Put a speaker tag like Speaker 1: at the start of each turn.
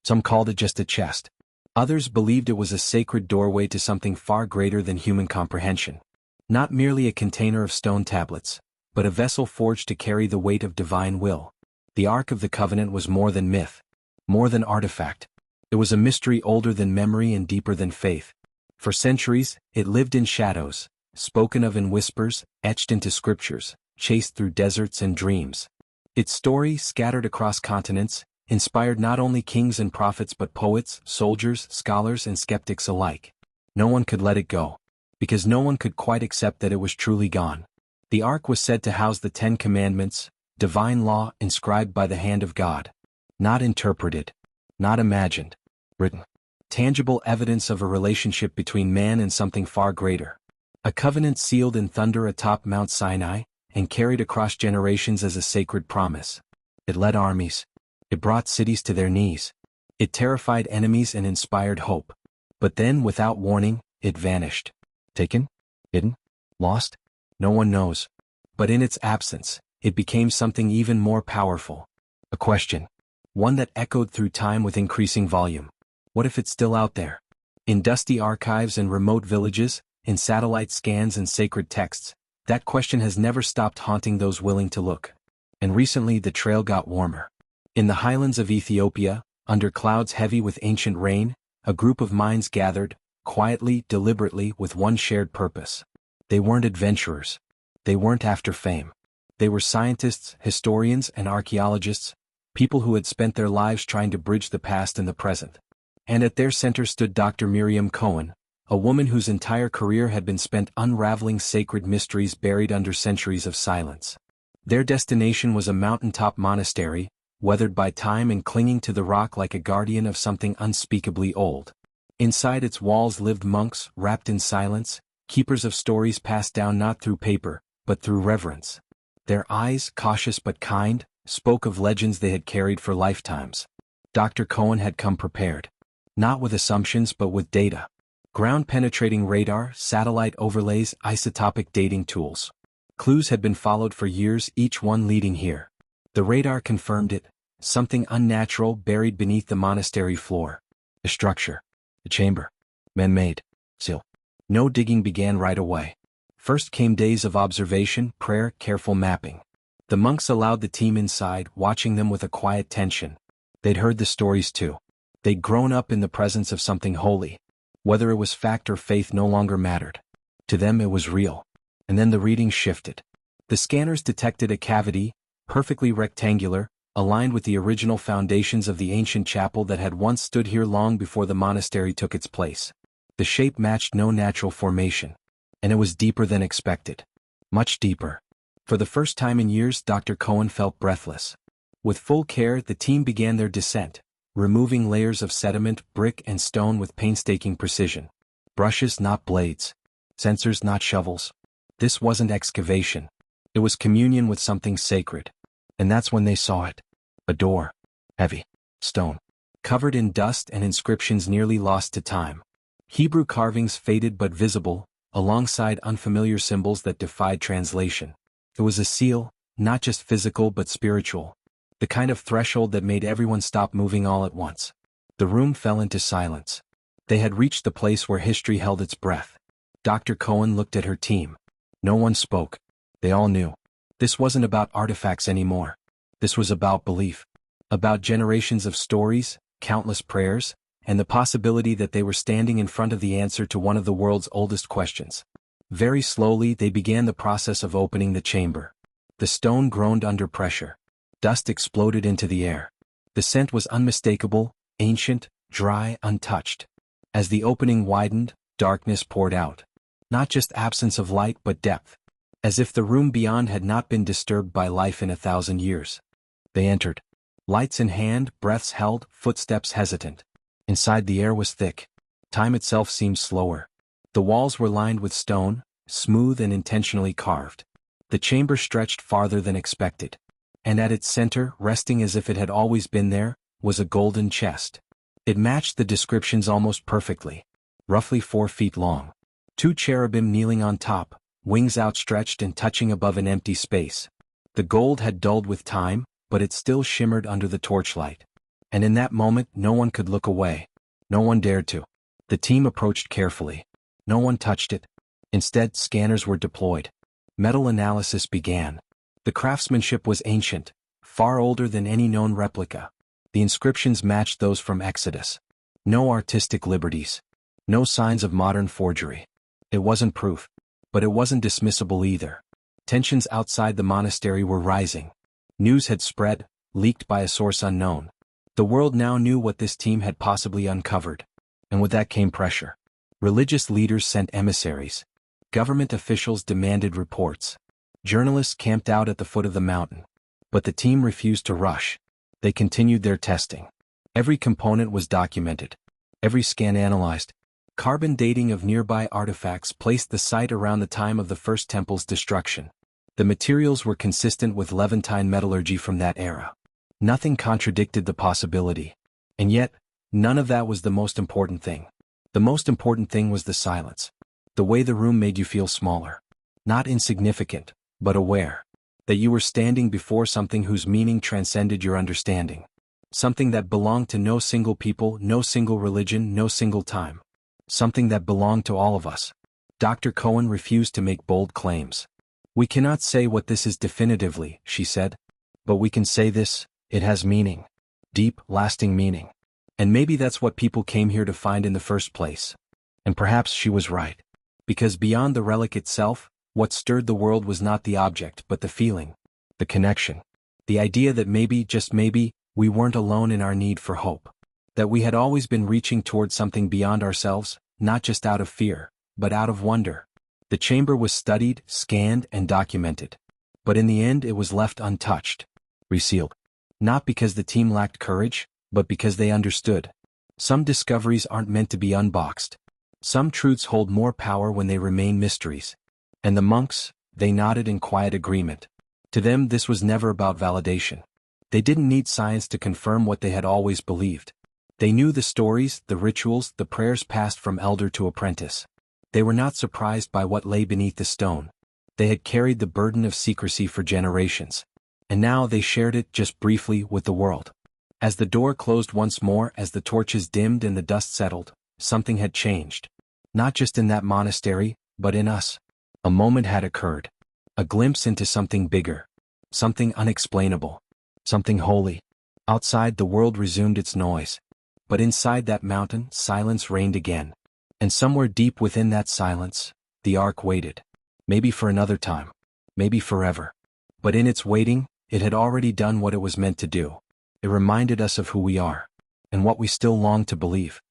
Speaker 1: Some called it just a chest. Others believed it was a sacred doorway to something far greater than human comprehension. Not merely a container of stone tablets, but a vessel forged to carry the weight of divine will. The Ark of the Covenant was more than myth, more than artifact. It was a mystery older than memory and deeper than faith. For centuries, it lived in shadows, spoken of in whispers, etched into scriptures, chased through deserts and dreams. Its story, scattered across continents, inspired not only kings and prophets but poets, soldiers, scholars, and skeptics alike. No one could let it go, because no one could quite accept that it was truly gone. The Ark was said to house the 10 Commandments, divine law inscribed by the hand of God. Not interpreted, not imagined, written. Tangible evidence of a relationship between man and something far greater. A covenant sealed in thunder atop Mount Sinai, and carried across generations as a sacred promise. It led armies. It brought cities to their knees. It terrified enemies and inspired hope. But then, without warning, it vanished. Taken? Hidden? Lost? No one knows. But in its absence, it became something even more powerful. A question. One that echoed through time with increasing volume. What if it's still out there? In dusty archives and remote villages, in satellite scans and sacred texts, that question has never stopped haunting those willing to look. And recently the trail got warmer. In the highlands of Ethiopia, under clouds heavy with ancient rain, a group of minds gathered, quietly, deliberately, with one shared purpose. They weren't adventurers. They weren't after fame. They were scientists, historians, and archaeologists, people who had spent their lives trying to bridge the past and the present. And at their center stood Dr. Miriam Cohen, a woman whose entire career had been spent unraveling sacred mysteries buried under centuries of silence. Their destination was a mountaintop monastery, weathered by time and clinging to the rock like a guardian of something unspeakably old. Inside its walls lived monks, wrapped in silence, keepers of stories passed down not through paper, but through reverence. Their eyes, cautious but kind, spoke of legends they had carried for lifetimes. Dr. Cohen had come prepared. Not with assumptions but with data. Ground-penetrating radar, satellite overlays, isotopic dating tools. Clues had been followed for years, each one leading here. The radar confirmed it, something unnatural buried beneath the monastery floor. A structure. A chamber. Man-made. Seal. No digging began right away. First came days of observation, prayer, careful mapping. The monks allowed the team inside, watching them with a quiet tension. They'd heard the stories too. They'd grown up in the presence of something holy. Whether it was fact or faith no longer mattered. To them it was real. And then the readings shifted. The scanners detected a cavity, perfectly rectangular, aligned with the original foundations of the ancient chapel that had once stood here long before the monastery took its place. The shape matched no natural formation. And it was deeper than expected. Much deeper. For the first time in years, Dr. Cohen felt breathless. With full care, the team began their descent, removing layers of sediment, brick, and stone with painstaking precision. Brushes, not blades. Sensors, not shovels. This wasn't excavation. It was communion with something sacred. And that's when they saw it. A door. Heavy. Stone. Covered in dust and inscriptions nearly lost to time. Hebrew carvings faded but visible, alongside unfamiliar symbols that defied translation. It was a seal, not just physical but spiritual. The kind of threshold that made everyone stop moving all at once. The room fell into silence. They had reached the place where history held its breath. Dr. Cohen looked at her team. No one spoke. They all knew. This wasn't about artifacts anymore. This was about belief. About generations of stories, countless prayers, and the possibility that they were standing in front of the answer to one of the world's oldest questions. Very slowly they began the process of opening the chamber. The stone groaned under pressure. Dust exploded into the air. The scent was unmistakable, ancient, dry, untouched. As the opening widened, darkness poured out. Not just absence of light but depth. As if the room beyond had not been disturbed by life in 1,000 years. They entered. Lights in hand, breaths held, footsteps hesitant. Inside the air was thick. Time itself seemed slower. The walls were lined with stone, smooth and intentionally carved. The chamber stretched farther than expected. And at its center, resting as if it had always been there, was a golden chest. It matched the descriptions almost perfectly. Roughly 4 feet long. 2 cherubim kneeling on top, wings outstretched and touching above an empty space. The gold had dulled with time, but it still shimmered under the torchlight. And in that moment, no one could look away. No one dared to. The team approached carefully. No one touched it. Instead, scanners were deployed. Metal analysis began. The craftsmanship was ancient, far older than any known replica. The inscriptions matched those from Exodus. No artistic liberties. No signs of modern forgery. It wasn't proof. But it wasn't dismissible either. Tensions outside the monastery were rising. News had spread, leaked by a source unknown. The world now knew what this team had possibly uncovered. And with that came pressure. Religious leaders sent emissaries. Government officials demanded reports. Journalists camped out at the foot of the mountain. But the team refused to rush. They continued their testing. Every component was documented. Every scan analyzed. Carbon dating of nearby artifacts placed the site around the time of the first temple's destruction. The materials were consistent with Levantine metallurgy from that era. Nothing contradicted the possibility. And yet, none of that was the most important thing. The most important thing was the silence. The way the room made you feel smaller. Not insignificant, but aware. That you were standing before something whose meaning transcended your understanding. Something that belonged to no single people, no single religion, no single time. Something that belonged to all of us. Dr. Cohen refused to make bold claims. "We cannot say what this is definitively," she said. "But we can say this, it has meaning. Deep, lasting meaning. And maybe that's what people came here to find in the first place." And perhaps she was right. Because beyond the relic itself, what stirred the world was not the object but the feeling. The connection. The idea that maybe, just maybe, we weren't alone in our need for hope. That we had always been reaching toward something beyond ourselves, not just out of fear, but out of wonder. The chamber was studied, scanned, and documented. But in the end it was left untouched. Resealed. Not because the team lacked courage, but because they understood. Some discoveries aren't meant to be unboxed. Some truths hold more power when they remain mysteries. And the monks, they nodded in quiet agreement. To them this was never about validation. They didn't need science to confirm what they had always believed. They knew the stories, the rituals, the prayers passed from elder to apprentice. They were not surprised by what lay beneath the stone. They had carried the burden of secrecy for generations. And now they shared it just briefly with the world. As the door closed once more, as the torches dimmed and the dust settled, something had changed. Not just in that monastery, but in us. A moment had occurred. A glimpse into something bigger. Something unexplainable. Something holy. Outside, the world resumed its noise. But inside that mountain, silence reigned again. And somewhere deep within that silence, the Ark waited. Maybe for another time. Maybe forever. But in its waiting, it had already done what it was meant to do. It reminded us of who we are. And what we still long to believe.